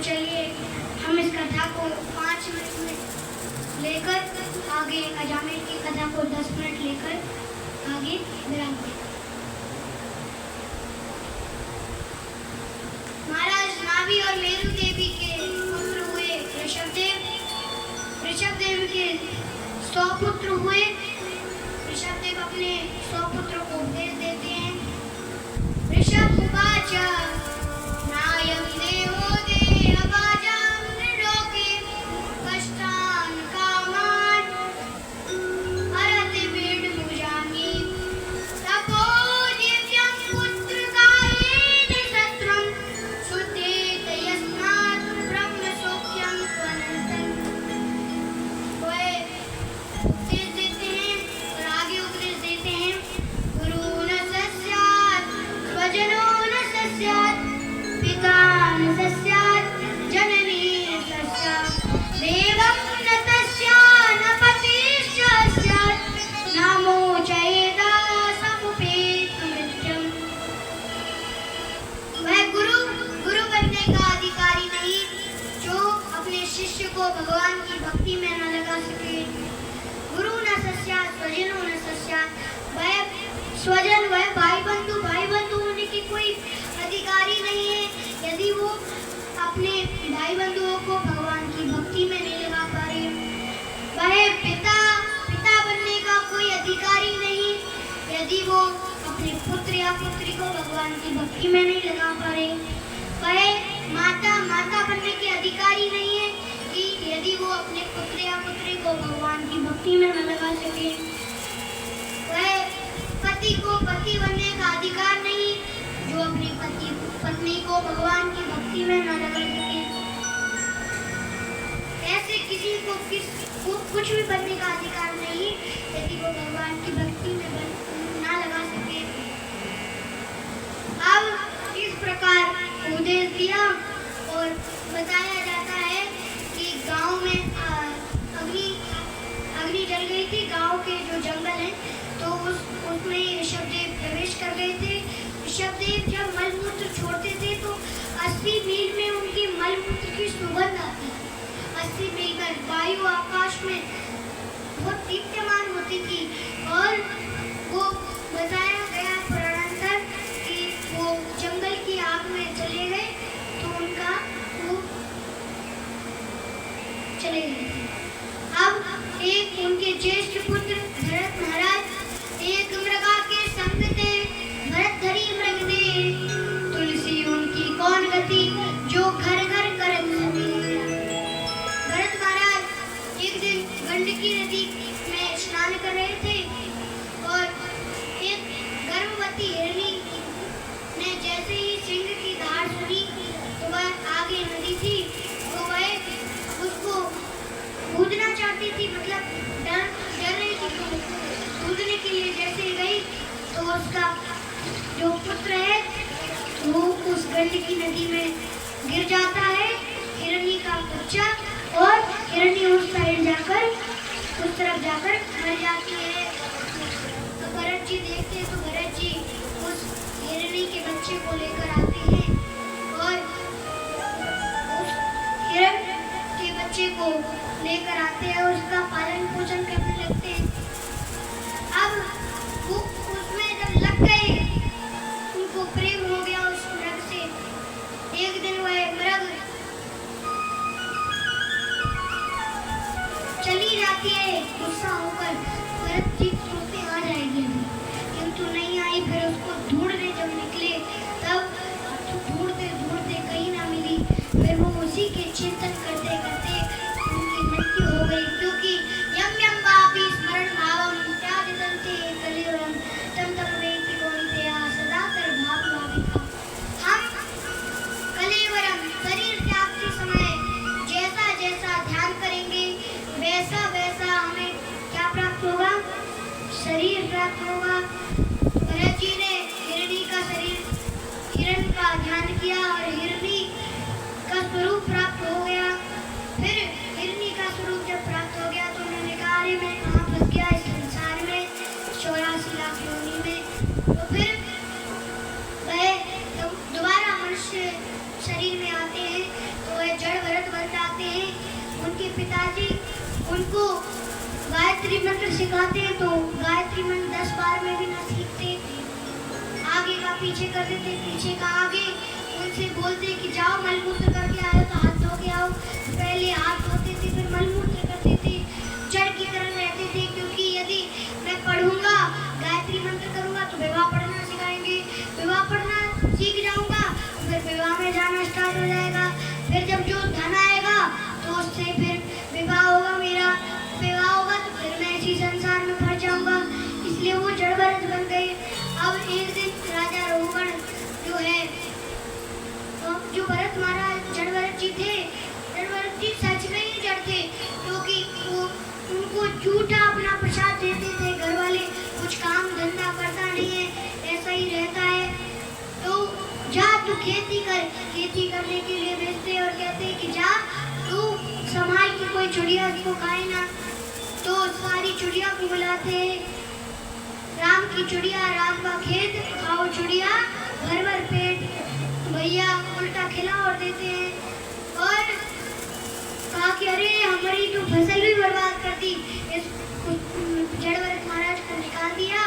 चलिए हम इस कथा को 5 मिनट में लेकर आगे, अजामिल की कथा को 10 मिनट लेकर आगे विराम दें। महाराज नाभि और मेरु देवी के पुत्र हुए ऋषभदेव। ऋषभदेव के 100 पुत्र हुए। ऋषभदेव अपने 100 पुत्रों को उपदेश देते हैं। ऋषभ उवाच नायं देवो देहभाजां नृलोके कष्टान् कामान् हरति वेदभुजानि तपो दिव्यं पुत्रकायेन शत्रुं शुद्धेत यस्मात् ब्रह्मसौख्यं त्वनन्तम्। वह उपदेश देते हैं और आगे उपदेश देते हैं। गुरु न सस्यात् स्वजनो न सस्यात् पिता न सस्यात् जननी न सस्यात् देवं न तस्या न पतिश्च स्यात् न मोचयेदा समुपेत मृत्युम्। वह गुरु बनने का अधिकारी नहीं जो अपने शिष्य को भगवान की भक्ति में न लगा सके। गुरु न सस्यात् स्वजनो न सस्यात्। वह स्वजन, वह भाई बंधु होने की कोई अधिकारी नहीं है यदि वो अपने भाई बंधुओं को भगवान की भक्ति में नहीं लगा पा रहे। वह पिता बनने का कोई अधिकारी नहीं यदि वो अपने पुत्र या पुत्री को भगवान की भक्ति में नहीं लगा पा रहे। वह माता बनने के अधिकारी नहीं है कि यदि वो अपने पुत्र या पुत्री को भगवान की भक्ति में न लगा सके। वह पति को पति बनने का अधिकार नहीं जो अपनी पत्नी को भगवान की भक्ति में न लगा सके। ऐसे किसी को कुछ भी बनने का अधिकार नहीं यदि वो भगवान की भक्ति में न लगा सके। अब इस प्रकार उपदेश दिया और बताया जाता है कि गांव में अग्नि जल गई थी। गांव के जो जंगल हैं तो उसमें ऋषभदेव प्रवेश कर गए थे। ऋषभदेव जब मलमूत्र छोड़ते थे तो 80 मील में उनकी मलमूत्र की सुगंध आती थी। 80 मील पर वायु आकाश में बहुत दीप्यमान होती थी और वो बताया गया पुराणांतर कि वो जंगल की आग में चले गए तो उनका वो चले गए। अब एक उनके ज्येष्ठ पुत्र भरत महाराज एक मृगा के संग थे। भरत धरी मृग दे तुलसी उनकी कौन गति जो घर घर करत सती। भरत महाराज एक दिन गंडकी नदी में स्नान कर रहे थे और एक गर्भवती हिरनी ने जैसे ही सिंह की धार सुनी तो वह आगे नदी थी तो वह उसको कूदना चाहती थी, मतलब डर रही थी। तो कूदने के लिए जैसे गई तो उसका जो पुत्र है वो उस गंडकी नदी में गिर जाता है, हिरनी का बच्चा, और हिरनी उस साइड जाकर उस तरफ जाकर मर जाती है। तो भरत जी देखते हैं तो भरत जी उस हिरनी के बच्चे को लेकर आते हैं और उस हिरण के बच्चे को लेकर आते हैं और उसका पालन पोषण करने लगते हैं। अब वो उसमें जब लग गए उनको प्रेम हो गया उस मृग से। एक दिन वह मृग चली जाती है गुस्सा होकर। भरत जी सोचते आ जाएगी अभी, किंतु नहीं आई। फिर उसको ढूंढने जब निकले तब ढूंढते कहीं ना मिली। फिर वो उसी के चिंतन करते करते उनकी मृत्यु हो गई, क्योंकि यम यम वापि स्मरण भावम त्याजन्ते कलियुगम तम तम वेत्ति कौन्तेय सदा कर भाव भाविका। हम कलियुगम शरीर त्याग के समय जैसा जैसा ध्यान करेंगे वैसा वैसा हमें क्या प्राप्त होगा? शरीर प्राप्त होगा। भरत जी ने हिरण का ध्यान किया और हिरनी का स्वरूप प्राप्त हो गया। फिर हिरनी का स्वरूप जब प्राप्त हो गया तो उन्होंने कहा अरे मैं कहाँ फंस गया इस संसार में 84 लाख योनि में। तो फिर वह दोबारा मनुष्य शरीर में आते हैं तो वह उनको गायत्री मंत्र सिखाते हैं तो गायत्री मंत्र 10 बार में भी ना सीखते, आगे का पीछे कर देते, पीछे का आगे। उनसे बोलते कि जाओ मलमूत्र करके आए तो हाथ धो के आओ, पहले हाथ धोते थे फिर मलमूत्र करते थे, जड़ की तरह रहते थे। क्योंकि यदि मैं पढ़ूंगा गायत्री मंत्र करूंगा तो विवाह पढ़ना सिखाएंगे, विवाह पढ़ना सीख जाऊंगा तो फिर विवाह में जाना स्टार्ट हो जाएगा, फिर जब जो धन आएगा तो उससे फिर विवाह होगा, मेरा विवाह होगा तो फिर मैं इसी संसार में फंस जाऊंगा। इसलिए वो जड़ भरत बन गए। अब एक दिन राजा रघुगण जो है, जो भरत महाराज जड़ भरत जी थे, जड़ भरत जी सच में ही जड़ थे, क्योंकि वो उनको झूठा अपना प्रसाद देते थे घर वाले, कुछ काम धंधा करता नहीं है, ऐसा ही रहता है। तो जा तू खेती कर, खेती करने के लिए भेजते और कहते कि जा तू संभाल के कोई चिड़िया को खाए ना। तो सारी चिड़िया को बुलाते, राम की चिड़िया राम का खेत, खाओ चिड़िया भर भर पेट, भैया उल्टा खिला और देते हैं। और कहा कि अरे हमारी तो फसल भी बर्बाद कर दी। इस जड़ भरत महाराज को निकाल दिया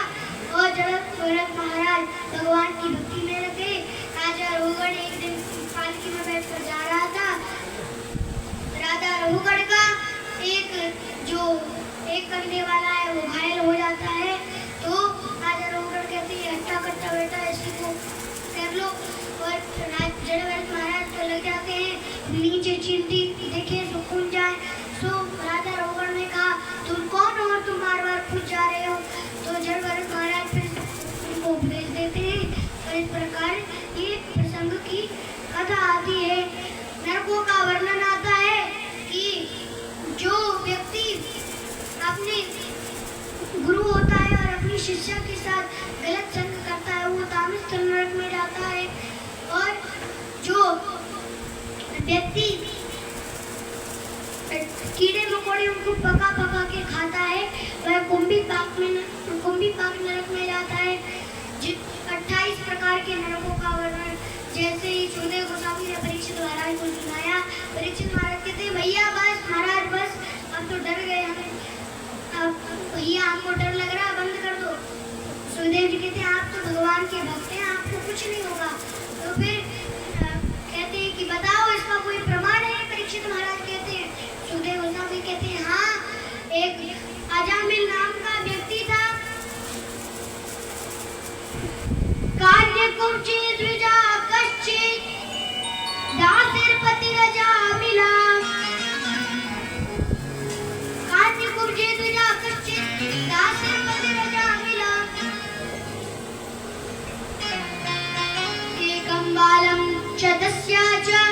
और जड़ भरत महाराज भगवान की भक्ति में लगे। राजा रघुगण एक दिन पालकी में बैठकर जा रहा था, राजा रघुगण का एक करने वाला है वो घायल हो जाता है। तो राजा रघुगण कहते हैं हट्टा कट्टा बेटा इसी को कर लो, और जड़ भरत महाराज तो लग जाते हैं नीचे चिंती देखे तो कूद जाए। तो राजा रघुगण ने कहा तुम कौन हो, तुम बार बार कूद जा रहे हो। तो जड़ भरत महाराज फिर उनको भेज देते हैं। तो इस प्रकार ये प्रसंग की कथा आती है। नरकों का वर्णन आता है कि जो व्यक्ति अपने गुरु होता है और अपनी शिष्य के साथ गलत संग करता है वो तामस नरक में जाता है, और जो व्यक्ति कीड़े मकोड़े उनको पका पका के खाता है वह कुंभी पाक नरक में जाता है। 28 प्रकार के नरकों का वर्णन जैसे ही सुखदेव गोस्वामी ने परीक्षित महाराज को सुनाया। परीक्षित महाराज कहते भैया बस महाराज बस, अब तो डर गए हमें, अब भैया हमको डर लग रहा है, बंद कर दो। सुखदेव जी कहते हैं आप तो भगवान के भक्त हैं, आपको कुछ नहीं होगा। तो फिर कहते हैं कि बताओ इसका कोई प्रमाण है। परीक्षित महाराज कहते हैं, सुखदेव गोस्वामी कहते हैं हाँ, एक अजामिल नाम का व्यक्ति था, कार्य कुंची द्विजा कश्चित दासिरपति रजा मिला, कार्य कुंची द्विजा कश्चित दासिरपति रजा मिला, एकं बालं च तस्या च